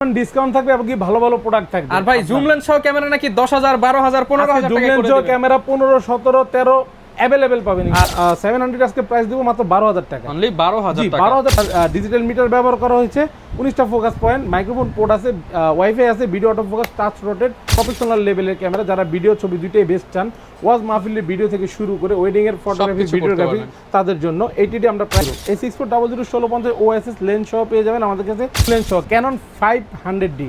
Discount থাকবে এবং কি ভালো ভালো প্রোডাক্ট থাকবে। আর ভাই জুম লেন্স সহ ক্যামেরা নাকি 10,000 12,000 15,000 টাকা জুম লেন্স সহ ক্যামেরা 15 17 13 अवेलेबल পাবেন। 700 আজকে প্রাইস দিব মাত্র 12,000 টাকা, অনলি 12,000 টাকা। 12,000 ডিজিটাল মিটার ব্যবহার করা হয়েছে, 19টা ফোকাস পয়েন্ট, মাইক্রোফোন পোর্ট আছে, ওয়াইফাই আছে, video auto focus, touch rotate, professional লেভেলের ক্যামেরা। যারা ভিডিও ছবি দুইটাই বেস্ট চান, ওয়াজ মাহফিলের ভিডিও থেকে শুরু করে ওয়েডিং এর ফটোগ্রাফি ভিডিওগ্রাফি তাদের জন্য এইটিডি আমরা প্রাইস A6400 1650 OSS লেন্স সহ পেয়ে যাবেন আমাদের কাছে। লেন্স সহ ক্যানন 500D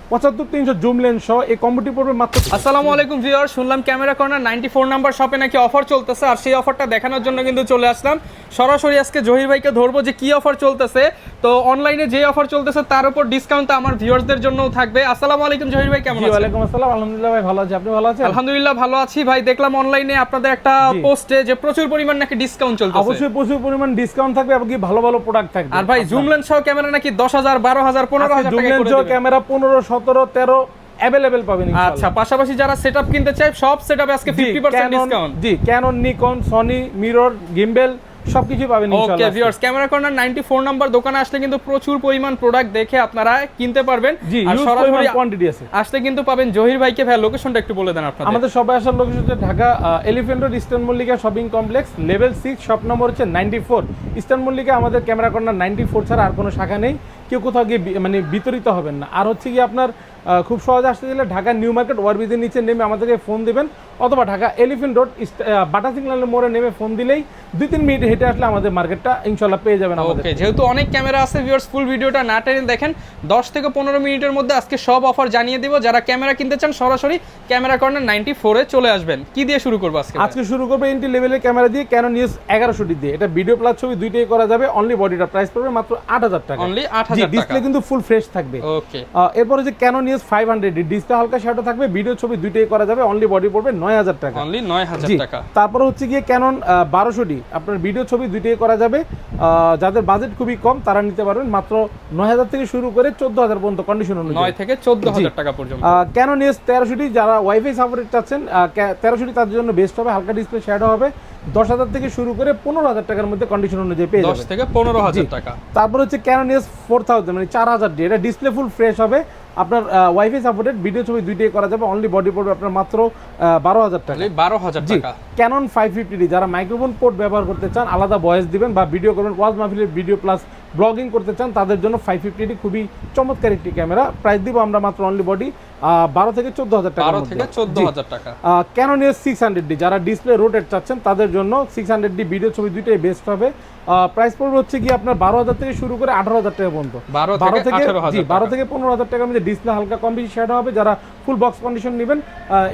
75-300 জুম লেন্স সহ এই কম্বোটি পড়বে মাত্র। আসসালামু আলাইকুম ভিউয়ার, শুনলাম ক্যামেরা কর্নার 94 নাম্বার শপে নাকি অফার চলতেছে, আর সেই অফারটা দেখানোর জন্য কিন্তু চলে আসলাম। সরাসরি আজকে জহির ভাইকে ধরবো যে কি অফার চলতেছে। তো অনলাইনে যে অফার চলতেছে তার উপর ডিসকাউন্ট আমার ভিউয়ারদের জন্যও থাকবে। আসসালামু আলাইকুম জহির ভাই, কেমন আছেন? ওয়ালাইকুম আসসালাম, আলহামদুলিল্লাহ ভাই ভালো আছি, আপনি ভালো আছেন? আলহামদুলিল্লাহ ভালো আছি ভাই। দেখলাম অনলাইনে আপনাদের একটা পোস্টে যে প্রচুর পরিমাণ নাকি ডিসকাউন্ট চলতেছে। অবশ্যই প্রচুর পরিমাণ ডিসকাউন্ট থাকবে এবং কি ভালো ভালো প্রোডাক্ট থাকবে। আর ভাই জুম লেন্স সহ ক্যামেরা নাকি 10,000 12,000 15,000 জুম টাকা লেন্স করে সহ দিবেন। ক্যামেরা 15 17 13 अवेलेबल পাবেন ইনশাআল্লাহ। আচ্ছা, পাশাপাশি যারা সেটআপ কিনতে চায় সব সেটআপে আজকে 50% ডিসকাউন্ট। জি, Canon, Nikon, Sony, mirror, gimbal সবকিছু পাবেন ইনশাআল্লাহ। Okay viewers, camera corner 94 number দোকানে আসলে কিন্তু প্রচুর পরিমাণ প্রোডাক্ট দেখে আপনারা কিনতে পারবেন। আর সরাসরি কোয়ান্টিটি আছে, আসলে কিন্তু পাবেন জহির ভাইকে। ভাই লোকেশনটা একটু বলে দেন আপনাদের। আমাদের সবাই আসার লোকেশন হচ্ছে Dhaka elephant road eastern Mallika shopping complex level 6 shop number হচ্ছে 94। ইস্টার্ন মল্লিকা আমাদের ক্যামেরা কর্নার 94 ছাড়া আর কোনো শাখা নেই, কেউ কোথাও গিয়ে মানে বিতরিত হবেন না। আর হচ্ছে কি আপনার খুব সহজে আসতে গেলে ঢাকা নিউ মার্কেট ওভারব্রিজের নিচে নেমে আমাদেরকে ফোন দিবেন, অথবা ঢাকা এলিফ্যান্ট রোড বাটা সিগন্যালের মোড়ে নেমে ফোন দিলেই 2-3 মিনিট হেঁটে আসলে আমাদের মার্কেটটা ইনশাআল্লাহ পেয়ে যাবেন আমাদের। ওকে, যেহেতু অনেক ক্যামেরা আছে ভিউয়ার্স, ফুল ভিডিওটা না টেনে দেখেন। 10 থেকে 15 মিনিটের মধ্যে আজকে সব অফার জানিয়ে দিব। যারা ক্যামেরা কিনতে চান সরাসরি ক্যামেরা কর্নার 94 এ চলে আসবেন। কি দিয়ে শুরু করব আজকে? আজকে শুরু করব এন্ট্রি লেভেলের ক্যামেরা দিয়ে, ক্যানন EOS 1100D দিয়ে। এটা ভিডিও প্লাস ছবি দুইটাই করা যাবে। অনলি বডিটা প্রাইস পড়বে মাত্র 8,000 টাকা, অনলি 8,000 টাকা। ডিসপ্লে কিন্তু ফুল ফ্রেশ থাকবে। ওকে, এরপর যে ক্যানন EOS 500D ডিসপ্লে হালকা শ্যাডো থাকবে, ভিডিও ছবি দুইটাই করা যাবে। অনলি বডি পড়বে 9,000 টাকা, অনলি 9,000 টাকা। তারপর হচ্ছে গিয়ে ক্যানন 1200D আপনার ভিডিও ছবি দুইটাই করা যাবে। যাদের বাজেট খুবই কম তারা নিতে পারবেন মাত্র 9,000 থেকে শুরু করে 14,000 পর্যন্ত কন্ডিশন অনুযায়ী, 9 থেকে 14,000 টাকা পর্যন্ত। ক্যানন EOS 1300D যারা ওয়াইফাই সাপোর্ট চাচ্ছেন 1300D তাদের জন্য বেস্ট হবে। হালকা ডিসপ্লে শ্যাডো হবে, 10,000 থেকে শুরু করে 15,000 টাকার মধ্যে কন্ডিশন অনুযায়ী পেয়ে যাবেন। 10 থেকে 15,000 টাকা। তারপর হচ্ছে ক্যানন EOS 4000 মানে 4000D, এটা ডিসপ্লে ফুল ফ্রেশ হবে, আপনার ওয়াইফাই সাপোর্টেড, ভিডিও ছবি দুইটাই করা যাবে। অনলি বডি পড়বে আপনার মাত্র 12,000 টাকা, 12,000 টাকা। ক্যানন 550D যারা মাইক্রোফোন পোর্ট ব্যবহার করতে চান, আলাদা ভয়েস দিবেন বা ভিডিও করবেন, ওয়াজ মাহফিলের ভিডিও প্লাস ব্লগিং করতে চান, তাদের জন্য 550D খুবই চমৎকার একটি ক্যামেরা। প্রাইস দিব আমরা মাত্র অনলি বডি 12 থেকে 14,000 টাকা, 12 থেকে 14,000 টাকা। ক্যানন EOS 600D যারা ডিসপ্লে রোটেট চাচ্ছেন তাদের জন্য 600D ভিডিও ছবি দুইটাই বেস্ট হবে। প্রাইস পড়বে হচ্ছে কি আপনার 12,000 থেকে শুরু করে 18,000 টাকা পর্যন্ত। 12 থেকে 15,000 টাকার মধ্যে ডিসপ্লে হালকা কম বেশি শ্যাডো হবে। যারা ফুল বক্স কন্ডিশন নেবেন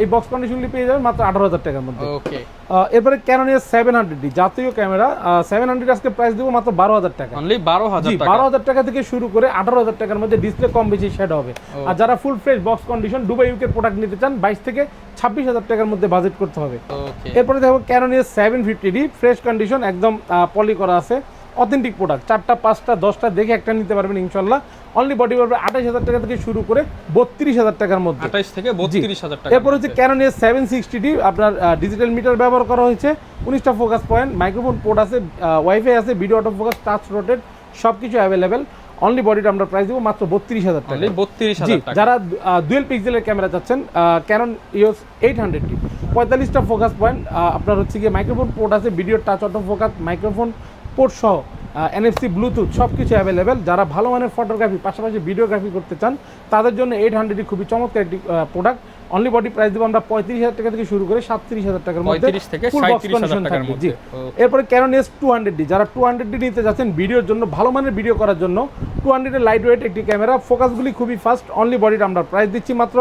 এই বক্স কন্ডিশনলি পেয়ে যাবেন মাত্র 18,000 টাকার মধ্যে। ওকে, এরপরে ক্যানন EOS 700D জাতীয় ক্যামেরা 700 আজকে প্রাইস দিব মাত্র 12,000 টাকা, অনলি 12,000 টাকা। 12,000 টাকা থেকে শুরু করে 18,000 টাকার মধ্যে ডিসপ্লে কম বেশি শ্যাডো হবে। আর যারা full fresh box condition Dubai UK product নিতে চান 22 থেকে 26,000 টাকার মধ্যে বাজেট করতে হবে। ওকে, এরপরে দেখো Canon EOS 750D fresh condition, একদম পলি করা আছে, অথেন্টিক প্রোডাক্ট। 4টা 5টা 10টা দেখে একটা নিতে পারবেন ইনশাআল্লাহ। অনলি বডি পড়বে 28,000 টাকা থেকে শুরু করে 32,000 টাকার মধ্যে, 28 থেকে 32,000 টাকা। এরপর হচ্ছে ক্যানন EOS 760D আপনার ডিজিটাল মিটার ব্যবহার করা হয়েছে, 19টা ফোকাস পয়েন্ট, মাইক্রোফোন পোর্ট আছে, ওয়াইফাই আছে, video auto focus, touch rotate সবকিছু অ্যাভেলেবেল। অনলি বডিটা আমরা প্রাইস দিব মাত্র 32,000 টাকা, 32,000 টাকা। যারা ডুয়েল পিক্সেলের ক্যামেরা চাচ্ছেন ক্যানন EOS 800D 45টা ফোকাস পয়েন্ট, আপনার হচ্ছে গিয়ে মাইক্রোফোন পোর্ট আছে, video touch auto focus, microphone port সহ NFC ব্লুটুথ সব কিছু অ্যাভেলেবেল। যারা ভালো মানের ফটোগ্রাফি পাশাপাশি ভিডিওগ্রাফি করতে চান তাদের জন্য 800D খুবই চমৎকার একটি প্রোডাক্ট। অনলি বডি প্রাইস দেবো আমরা 35,000 টাকা থেকে শুরু করে 37,000 টাকার মধ্যে, 35 থেকে 37,000 টাকার মধ্যে। এরপরে ক্যানন EOS 200D যারা 200D নিতে যাচ্ছেন ভিডিওর জন্য, ভালো মানের ভিডিও করার জন্য, 200 এর লাইট ওয়েট একটি ক্যামেরা, ফোকাসগুলি খুবই ফাস্ট। অনলি বডিটা আমরা প্রাইস দিচ্ছি মাত্র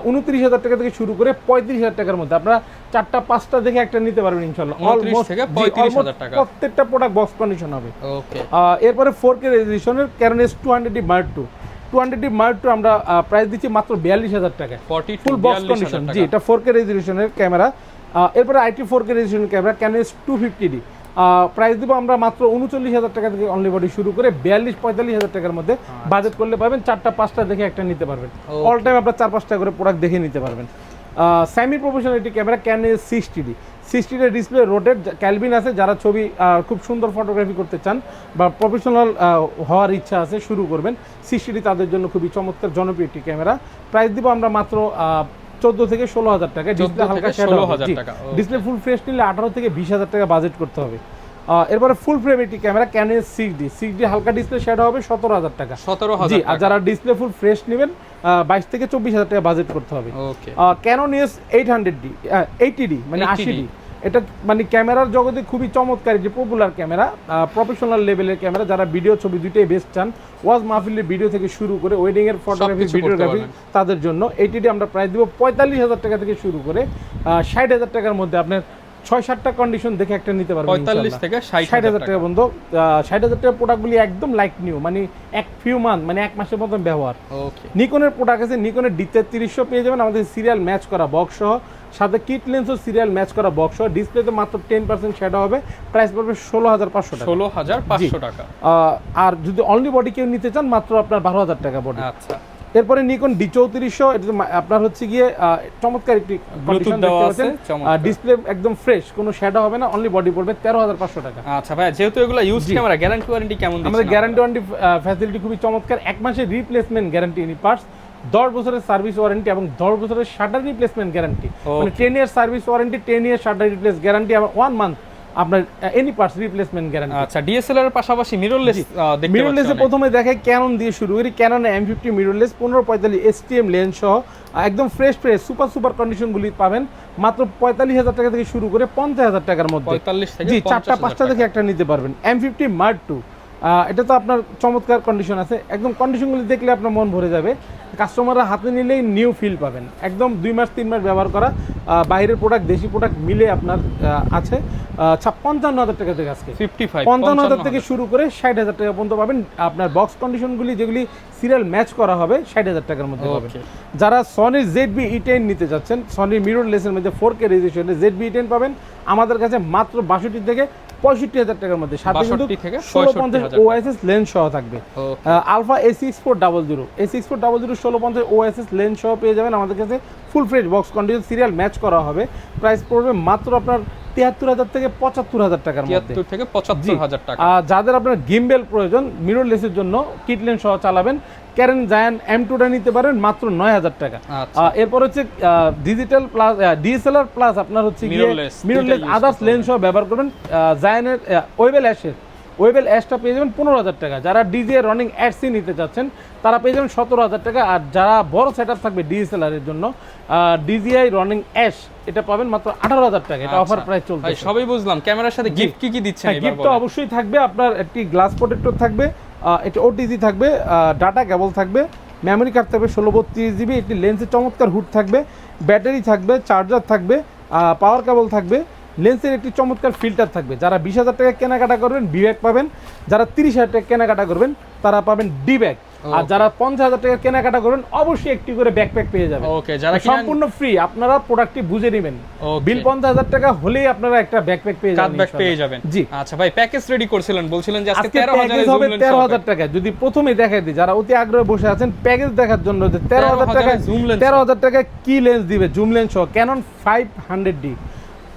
29,000 টাকা থেকে শুরু করে 35,000 টাকার মধ্যে। আপনারা 4টা 5টা দেখে একটা নিতে পারবেন ইনশাআল্লাহ। 29 থেকে 35,000 টাকা, প্রত্যেকটা প্রোডাক্ট বক্স কন্ডিশন হবে। ওকে, এরপরে 4K রেজোলিউশনের Canon EOS 200D Mark II 200D Mark II আমরা প্রাইস দিচ্ছি মাত্র 42,000 টাকা, ফুল বক্স কন্ডিশন। জি, এটা 4K রেজোলিউশনের ক্যামেরা। এরপরে IT 4K রেজোলিউশনের camera Canon EOS 250D price দিব আমরা মাত্র 39,000 টাকা থেকে অনলি বডি শুরু করে 42-45,000 টাকার মধ্যে বাজেট করলে পাবেন। 4টা 5টা দেখে একটা নিতে পারবেন। অল টাইম আপনার 4-5টা করে প্রোডাক্ট দেখে নিতে পারবেন। সেমি প্রফেশনাল একটি camera Canon EOS 60D 60 display rotate ক্যালভিন আছে, যারা ছবি খুব সুন্দর ফটোগ্রাফি করতে চান বা প্রফেশনাল হওয়ার ইচ্ছা আছে, শুরু করবেন, 60 তাদের জন্য খুবই চমৎকার জনপ্রিয় একটি ক্যামেরা। প্রাইস দিব আমরা মাত্র 14 থেকে 16,000 টাকা। ডিসপ্লে হালকা শ্যাডো, ডিসপ্লে ফুল ফ্রেশ নিলে 18 থেকে 20,000 টাকা বাজেট করতে হবে। এরপরে ফুল ফ্রেম একটি ক্যামেরা ক্যানন 6D হালকা ডিসপ্লে শ্যাডো হবে 17,000 টাকা। 17,000 জি, আর যারা ডিসপ্লে ফুল ফ্রেশ নেবেন 22 থেকে 24,000 টাকা বাজেট করতে হবে। ওকে, ক্যানন EOS 80D মানে 80D, এটা মানে ক্যামেরার জগতে খুবই চমৎকার যে পপুলার ক্যামেরা, প্রফেশনাল লেভেলের ক্যামেরা। যারা ভিডিও ছবি দুইটাই বেস্ট চান, ওয়াজ মাহফিলের ভিডিও থেকে শুরু করে ওয়েডিং এর ফটোগ্রাফি ভিডিওগ্রাফি, তাদের জন্য 80D আমরা প্রাইস দিব 45,000 টাকা থেকে শুরু করে 60,000 টাকার মধ্যে। আপনার 6-7টা কন্ডিশন দেখে একটা নিতে পারবেন 45 থেকে 60,000 টাকা বন্ধু। 60,000 টাকা প্রোডাক্টগুলি একদম লাইক নিউ, মানে এক ফিউ মান্থ, মানে এক মাসের মতন ব্যবহার। ওকে, নিকনের প্রোডাক্ট আছে, নিকনের D3300 পেয়ে যাবেন আমাদের সিরিয়াল ম্যাচ করা বক্স সহ, সাথে কিট লেন্সও সিরিয়াল ম্যাচ করা বক্স সহ। ডিসপ্লেতে মাত্র 10% শ্যাডো হবে, প্রাইস পড়বে 16,500 টাকা। 16,500 টাকা। আর যদি অনলি বডি কেউ নিতে চান মাত্র আপনার 12,000 টাকা বডি। আচ্ছা, এরপরে নিকন D3400, এটা আপনার হচ্ছে গিয়ে চমৎকার একটি কন্ডিশন দেখতে পাচ্ছেন, ডিসপ্লে একদম ফ্রেশ, কোনো শ্যাডো হবে না, অনলি বডি পড়বে 13,500 টাকা। আচ্ছা ভাই, যেহেতু এগুলো ইউজ ক্যামেরা, গ্যারান্টি ওয়ারেন্টি কেমন দিচ্ছেন? আমাদের গ্যারান্টি ওয়ারেন্টি ফ্যাসিলিটি খুবই চমৎকার। 1 মাসের রিপ্লেসমেন্ট গ্যারান্টি এনি পার্টস, 10 বছরের সার্ভিস ওয়ারেন্টি এবং 10 বছরের শাটার রিপ্লেসমেন্ট গ্যারান্টি, মানে 10 ইয়ার সার্ভিস ওয়ারেন্টি, 10 ইয়ার শাটার রিপ্লেস গ্যারান্টি, এবং 1 মান্থ আপনার এনি পার্টস রিপ্লেসমেন্ট গ্যারান্টি। আচ্ছা, ডিএসএলআর এর পাশাপাশি মিররলেস দেখতে মিররলেসে প্রথমে দেখে ক্যানন দিয়ে শুরু করি। Canon M50 mirrorless 1545 STM lens সহ একদম ফ্রেশ সুপার কন্ডিশনগুলি পাবেন মাত্র 45,000 টাকা থেকে শুরু করে 50,000 টাকার মধ্যে। 45 থেকে জি, 4টা-5টা থেকে একটা নিতে পারবেন। M50 Mark II, এটা তো আপনার চমৎকার কন্ডিশন আছে, একদম কন্ডিশনগুলি দেখলে আপনার মন ভরে যাবে। কাস্টমাররা হাতে নিলেই নিউ ফিল পাবেন, একদম 2 মাস 3 মাস ব্যবহার করা, বাইরের প্রোডাক্ট দেশি প্রোডাক্ট মিলে আপনার আছে। 55,000 টাকা থেকে আজকে 55,000 থেকে শুরু করে 60,000 টাকা পর্যন্ত পাবেন। আপনার বক্স কন্ডিশনগুলি যেগুলি সিরিয়াল ম্যাচ করা হবে 60,000 টাকার মধ্যে পাবেন। যারা সনির ZB-E10 নিতে যাচ্ছেন, সনির মিররলেসের মধ্যে 4K রেজোলিউশনে ZB-E10 পাবেন আমাদের কাছে মাত্র 62 থেকে 65,000 টাকার মধ্যে, সাথে কিন্তু 1650 OIS লেন্স সহ থাকবে। আলফা A6400 1650 OIS লেন্স সহ পেয়ে যাবেন আমাদের কাছে, full fresh box condition, serial match করা হবে। প্রাইস পড়বে মাত্র আপনার 73,000 থেকে 75,000 টাকার মধ্যে। 73 থেকে 75,000 টাকা। যাদের আপনার গিম্বেল প্রয়োজন মিররলেসের জন্য, কিট লেন্স সহ চালাবেন, ক্যানন জায়ান্ট M2টা নিতে পারেন মাত্র 9,000 টাকা। এরপর হচ্ছে ডিজিটাল প্লাস DSLR প্লাস আপনার হচ্ছে মিররলেস আদার্স লেন্স সহ ব্যবহার করবেন। জায়ান্টের ওয়েবেল অ্যাশটা পেয়ে যাবেন 15,000 টাকা। যারা DJI রানিং অ্যাডসি নিতে চাচ্ছেন তারা পেয়ে যাবেন 17,000 টাকা। আর যারা বড় সেটআপ থাকবে DSLR এর জন্য DJI রানিং অ্যাশ, এটা পাবেন মাত্র 18,000 টাকা। এটা অফার প্রাইস চলছে। ভাই সবই বুঝলাম, ক্যামেরার সাথে গিফট কি দিচ্ছেন এবার বলেন? গিফট তো অবশ্যই থাকবে, আপনার একটি গ্লাস প্রোটেক্টর থাকবে, এটা OTG থাকবে, ডাটা কেবল থাকবে, মেমোরি কার্ড থাকবে 1632 GB, একটি লেন্সের চমৎকার হুড থাকবে, ব্যাটারি থাকবে, চার্জার থাকবে, পাওয়ার কেবল থাকবে, লেন্সের একটি চমৎকার ফিল্টার থাকবে। যারা 20,000 টাকা কেনাকাটা করবেন বি ব্যাগ পাবেন, যারা 30,000 টাকা কেনাকাটা করবেন তারা পাবেন ডি ব্যাগ, আর যারা 50,000 টাকা কেনাকাটা করবেন অবশ্যই একটি করে ব্যাকপ্যাক পেয়ে যাবেন। ওকে, যারা সম্পূর্ণ ফ্রি, আপনারা প্রোডাক্টটি বুঝে নেবেন। বিল 50,000 টাকা হলেই আপনারা একটা ব্যাকপ্যাক পেয়ে যাবেন। জি আচ্ছা ভাই, প্যাকেজ রেডি করছিলেন, বলছিলেন যে আজকে 13,000 টাকা। যদি প্রথমেই দেখাই দিই, যারা অতি আগ্রহে বসে আছেন প্যাকেজ দেখার জন্য, যে 13,000 টাকা কি লেন্স দিবে, জুম লেন্স সহ ক্যানন 500D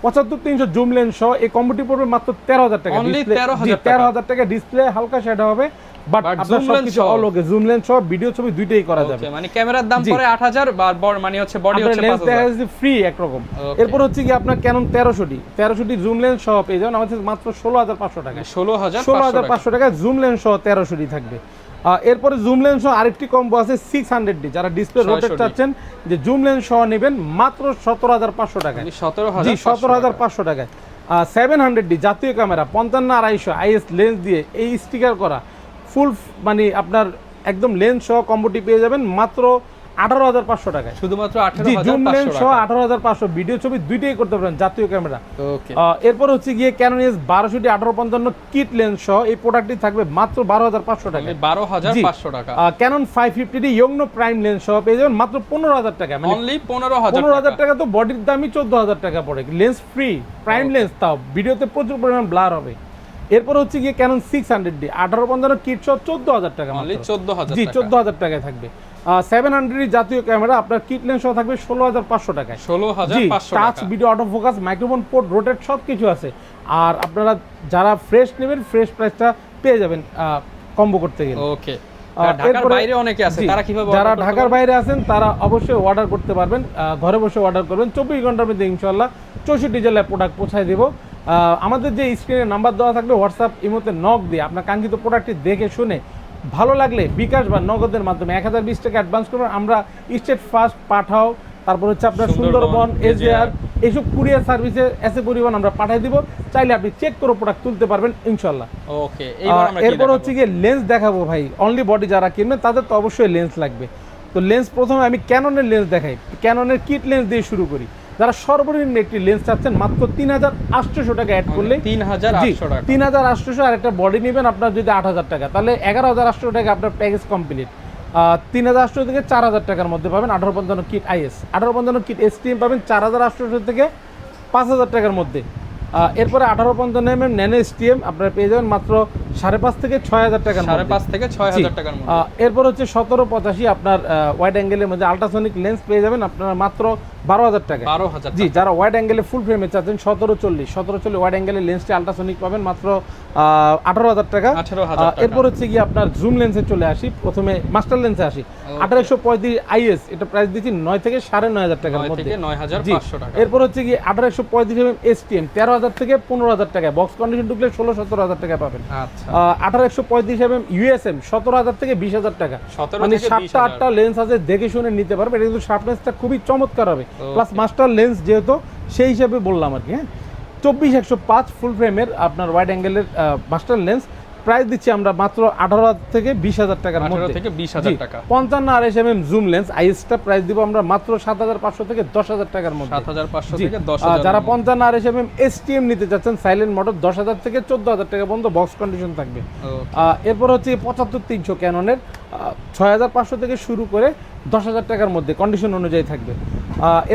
75-300 জুম লেন্স সহ এই কম্বোটি পড়বে মাত্র 13,000 টাকা। 13,000 টাকা। ডিসপ্লে হালকা শ্যাডো হবে, বাট আপনার সবকিছু অল ওকে, জুম লেন্স সহ ভিডিও ছবি দুইটাই করা যাবে। মানে ক্যামেরার দাম পড়ে 8,000, আর মানে হচ্ছে বডি হচ্ছে 5,000 ফ্রি একরকম। এরপর হচ্ছে কি আপনার ক্যানন 1300D জুম লেন্স সহ পেয়ে যাবেন আমাদের মাত্র 16,500 টাকা। 16,500 টাকা জুম লেন্স সহ 1300D থাকবে। এরপরে জুম লেন্স সহ আরেকটি কম্বো আছে 600D, যারা ডিসপ্লে রোটেট চাচ্ছেন যে জুম লেন্স সহ নেবেন মাত্র 17,500 টাকায়। 17,500 টাকায়। 700D জাতীয় ক্যামেরা 55-250 IS লেন্স দিয়ে এই স্টিকার করা ফুল, মানে আপনার একদম লেন্স সহ কম্বোটি পেয়ে যাবেন মাত্র 18,500 টাকায়। শুধুমাত্র 18,500 জুম লেন্স সহ 18,500, ভিডিও ছবি দুইটাই করতে পারেন জাতীয় ক্যামেরা। ওকে, এরপর হচ্ছে গিয়ে ক্যানন EOS 1250 কিট লেন্স সহ এই প্রোডাক্টটি থাকবে মাত্র 12,500 টাকা। 12,500 টাকা। ক্যানন 550D ইয়ংনো প্রাইম লেন্স সহ পেয়ে যাবেন মাত্র 15,000 টাকা। মানে অনলি 15,000 টাকা। তো বডির দামই 14,000 টাকা পড়ে, লেন্স ফ্রি, প্রাইম লেন্স, তাও ভিডিওতে প্রচুর পরিমাণ ব্লার হবে। এরপর হচ্ছে গিয়ে ক্যানন 600D 1850 কিট সহ 14,000 টাকা। অনলি 14,000 জি, 14,000 টাকায় থাকবে। 700 জাতীয় ক্যামেরা আপনার কিট লেন্স সহ থাকবে 16,500 টাকায়। 16,500 টাচ টাকা। Video auto focus microphone port rotate সব কিছু আছে। আর আপনারা যারা ফ্রেশ নেবেন ফ্রেশ প্রাইসটা পেয়ে যাবেন কম্বো করতে গেলে। ওকে, ঢাকার বাইরে অনেকে আছে, তারা কিভাবে যারা ঢাকার বাইরে আছেন তারা অবশ্যই অর্ডার করতে পারবেন, ঘরে বসে অর্ডার করবেন, 24 ঘন্টার মধ্যে ইনশাআল্লাহ 64 জেলায় প্রোডাক্ট পৌঁছায় দেব। আমাদের যে স্ক্রিনে নাম্বার দেওয়া থাকবে হোয়াটসঅ্যাপ ইমোতে নক দিয়ে আপনার কাঙ্ক্ষিত প্রোডাক্টটি দেখে শুনে ভালো লাগলে বিকাশ বা নগদের মাধ্যমে 1020 টাকা অ্যাডভান্স করবেন, আমরা স্টেট ফাস্ট পাঠাও, তারপর হচ্ছে আপনার সুন্দরবন এজেআর এইসব কুরিয়ার সার্ভিসে এসে পরিমাণ আমরা পাঠিয়ে দিব, চাইলে আপনি চেক করে প্রোডাক্ট তুলতে পারবেন ইনশাআল্লাহ। ওকে, এরপর হচ্ছে গিয়ে লেন্স দেখাবো ভাই, অনলি বডি যারা কিনবেন তাদের তো অবশ্যই লেন্স লাগবে। তো লেন্স প্রথমে আমি ক্যাননের লেন্স দেখাই, ক্যাননের কিট লেন্স দিয়ে শুরু করি। যারা সর্বনিম্ন একটি লেন্স চাচ্ছেন মাত্র 3,800 টাকা অ্যাড করলে 3,800 টাকা, 3,800 আর একটা বডি নেবেন আপনার যদি 8,000 টাকা, তাহলে 11,800 টাকা আপনার প্যাকেজ কমপ্লিট। 3,800 থেকে 4,000 টাকার মধ্যে পাবেন 1855 কিট আইএস, 1855 কিট এসটিএম পাবেন 4,800 থেকে 5,000 টাকার মধ্যে। এরপরে 1855 ন্যানো এসটিএম আপনারা পেয়ে যাবেন মাত্র 5.5 থেকে 6,000 টাকার মধ্যে, 5.5 থেকে 6,000 টাকার মধ্যে। এরপর হচ্ছে 1785 আপনার ওয়াইড অ্যাঙ্গেলের মধ্যে আল্ট্রাসনিক লেন্স পেয়ে যাবেন আপনারা মাত্র 12,000 টাকা। 12,000 জি, যারা ওয়াইড অ্যাঙ্গেলে ফুল ফ্রেমে চাচ্ছেন 1740 ওয়াইড অ্যাঙ্গেলের লেন্সটি আল্ট্রাসনিক পাবেন মাত্র 18,000 টাকা। 18,000 টাকা। এরপর হচ্ছে কি আপনার জুম লেন্সে চলে আসি, প্রথমে মাস্টার লেন্সে আসি, 1835 আইএস, এটা প্রাইস দিচ্ছি 9 থেকে 9,500 টাকার 9 মধ্যে, থেকে 9,500 টাকা। এরপর হচ্ছে কি 1835 এসটিএম 13,000 থেকে 15,000 টাকা, বক্স কন্ডিশন ঢুকলে 16-17,000 টাকা পাবেন। আচ্ছা, 1835 ইউএসএম 17,000 থেকে 20,000 টাকা, 17 মানে থেকে 7টা 8টা লেন্স আছে, দেখে শুনে নিতে পারবে। এটা কিন্তু শার্পনেসটা খুবই চমৎকার হবে, প্লাস মাস্টার লেন্স যেহেতু সেই হিসাবে বললাম আর কি। হ্যাঁ, 24-105 ফুল ফ্রেমের আপনার ওয়াইড অ্যাঙ্গেলের মাস্টার লেন্স প্রাইস দিচ্ছি আমরা মাত্র 18,000 থেকে 20,000 টাকার মধ্যে। 18 থেকে 20,000 টাকা। 55 RSMM জুম লেন্স আইএসটা প্রাইস দিব আমরা মাত্র 7,500 থেকে 10,000 টাকার মধ্যে। 7,500 জি। থেকে 10,000। যারা 55 RSMM এসটিএম নিতে চাচ্ছেন সাইলেন্ট মোটর 10,000 থেকে 14,000 টাকা পর্যন্ত বক্স কন্ডিশন থাকবে। এরপর হচ্ছে 75-300 ক্যাননের 6,500 থেকে শুরু করে 10,000 টাকার মধ্যে কন্ডিশন অনুযায়ী থাকবে।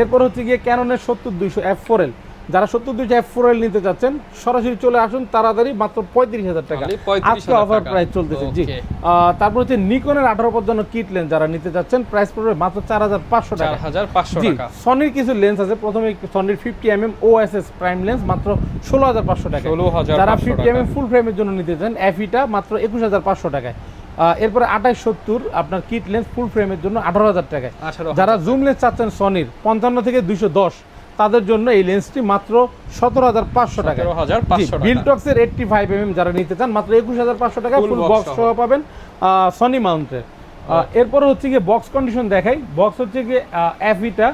এরপর হচ্ছে গিয়ে ক্যাননের 70-200 F4L, যারা 70-200 F4L নিতে চাচ্ছেন সরাসরি চলে আসুন তাড়াতাড়ি, মাত্র 35,000 টাকা আজকে অফার প্রাইস চলতেছে। জি, তারপর হচ্ছে নিকনের 1855 কিট লেন্স যারা নিতে চাচ্ছেন প্রাইস পড়বে মাত্র 4,500 টাকা। 4,500 টাকা। সনির কিছু লেন্স আছে, প্রথমে সনির 50mm OSS প্রাইম লেন্স মাত্র 16,500 টাকা। 16,500 যারা 50mm ফুল ফ্রেমের জন্য নিতে চান এফিটা মাত্র 21,500 টাকায়। এরপরে 2870 আপনার কিট লেন্স ফুল ফ্রেমের জন্য 18,000 টাকায়। যারা জুম লেন্স চাচ্ছেন সনির 55 থেকে 210 তাদের জন্য এই লেন্সটি মাত্র 17,500 টাকা। বিলটক্সের 85mm যারা নিতে চান মাত্র 21,500 টাকা, ফুল বক্স সহ পাবেন সনি মাউন্টের। এরপর হচ্ছে গিয়ে বক্স কন্ডিশন দেখাই, বক্স হচ্ছে গিয়ে এফিটা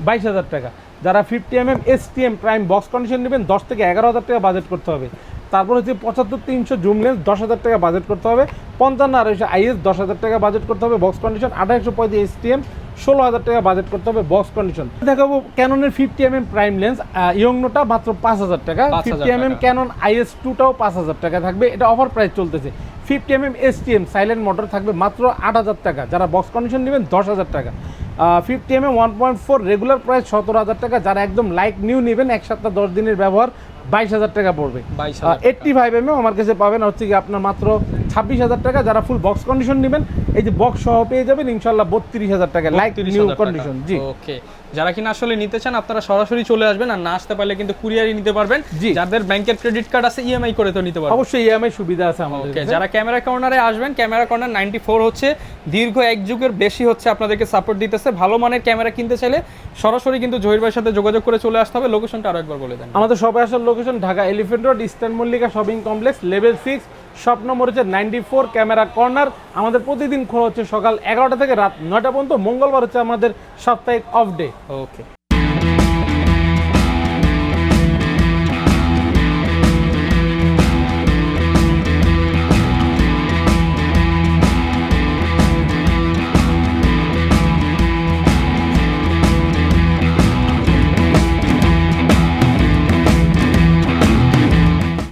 22,000 টাকা। যারা 50mm STM prime box condition নেবেন 10 থেকে 11,000 টাকা বাজেট করতে হবে। তারপর হচ্ছে 75-300 জুম লেন্স 10,000 টাকা বাজেট করতে হবে। 55 RSMM আইএস 10,000 টাকা বাজেট করতে হবে বক্স কন্ডিশন। 2835 এসটিএম 16,000 টাকা বাজেট করতে হবে বক্স কন্ডিশন। দেখাবো ক্যাননের 50mm প্রাইম লেন্স ইয়ংনোটা মাত্র 5,000 টাকা। 50mm ক্যানন আইএস 2টাও 5,000 টাকা থাকবে, এটা অফার প্রাইস চলতেছে। 50mm এসটিএম সাইলেন্ট মোটর থাকবে মাত্র 8,000 টাকা, যারা বক্স কন্ডিশন নেবেন 10,000 টাকা। 50mm 1.4 রেগুলার প্রাইস 17,000 টাকা, যারা একদম লাইক নিউ নেবেন 1 সপ্তাহ 10 দিনের ব্যবহার 22,000 টাকা পড়বে। 85mm আমার কাছে পাবেন হচ্ছে কি আপনার মাত্র 26,000 টাকা, যারা ফুল বক্স কন্ডিশন নেবেন এই যে বক্স সহ পেয়ে যাবেন ইনশাআল্লাহ 32,000 টাকা লাইক নিউ কন্ডিশন। জি, ওকে, যারা কিনা আসলে নিতে চান আপনারা সরাসরি চলে আসবেন, আর না আসতে পারলে কিন্তু কুরিয়ারই নিতে পারবেন। যাদের ব্যাংকের ক্রেডিট কার্ড আছে ইএমআই করে তো নিতে পারবেন, অবশ্যই ইএমআই সুবিধা আছে আমাদের। ওকে, যারা ক্যামেরা কর্নারে আসবেন, ক্যামেরা কর্নার 94 হচ্ছে দীর্ঘ 1 যুগের বেশি হচ্ছে আপনাদেরকে সাপোর্ট দিতেছে। ভালো মানের ক্যামেরা কিনতে চাইলে সরাসরি কিন্তু জহির ভাইয়ের সাথে যোগাযোগ করে চলে আসতে হবে। লোকেশনটা আরো একবার বলে দেন। আমাদের সবাই আসার location Dhaka elephant road eastern Mallika shopping complex level 6 shop number হচ্ছে 94 ক্যামেরা কর্নার। আমাদের প্রতিদিন খোলা হচ্ছে সকাল 11টা থেকে রাত 9টা পর্যন্ত। মঙ্গলবার হচ্ছে আমাদের সাপ্তাহিক অফ ডে। ওকে।